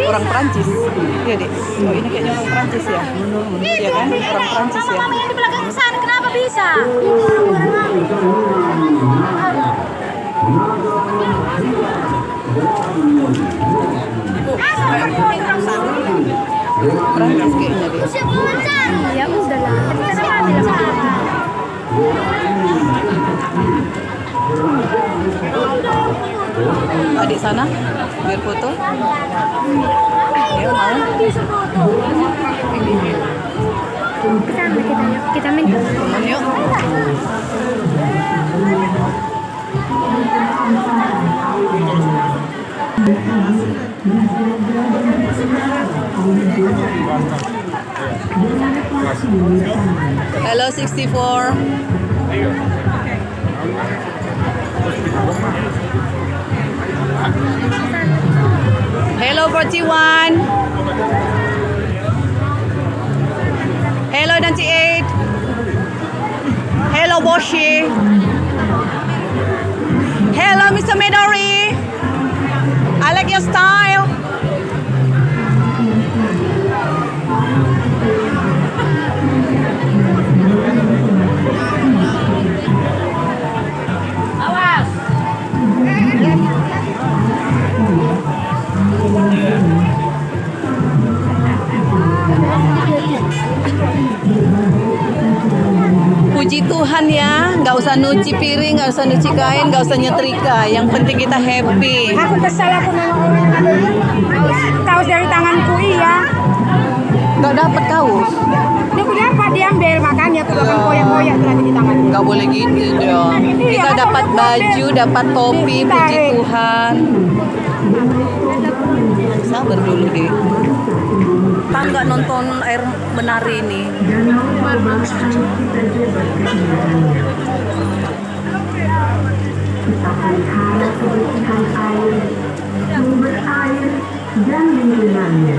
orang Prancis. Iya deh. Oh ini kayaknya orang Prancis ya. Iya kan? Orang Prancis ya. Mama yang di belakang sana kenapa bisa? Prancis kayaknya deh. Ya udahlah. Adik sana biar foto. Ya mau. Kita main. Teman yuk. Hello 64. Hello 41. Hello 98. Hello Boshi. Hello Mr. Midori. I like your style. Puji Tuhan ya, nggak usah nyuci piring, nggak usah nyuci kain, nggak usah nyetrika. Yang penting kita happy. Aku kesal aku nengok orang ada kaos dari tanganku iya. Nggak dapat kaos. Dia aku dapat diambil makanya aku akan koyak-koyak lagi di tanganku. Nggak boleh gitu dong. Kita dapat baju, dapat topi, puji Tuhan. Sabar dulu deh. Nggak nonton air menari ini. Kita pelihara kebersihan air, sumber air, dan lingkungannya.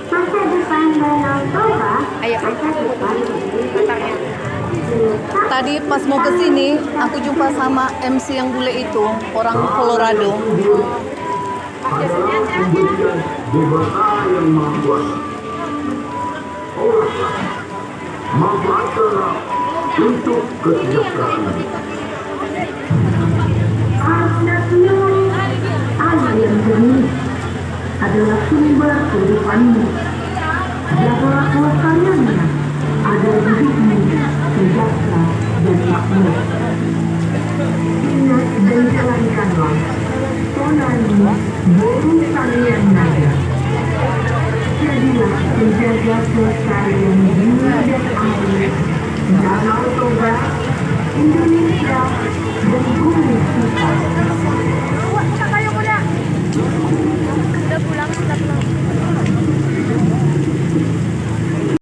Masa depan Danau Toba, masa depan Tadi pas mau ke sini, aku jumpa sama MC yang bule itu, orang Colorado. manfaatkanlah untuk kesejahteraan. Nasional, air yang jernih adalah sumber kehidupanmu. Jagalah kelestariannya agar hidupmu sejahtera dan makmur. Ingat dan jalankanlah tonani burung tarian nada. Jadilah penjaga kelestarian dunia.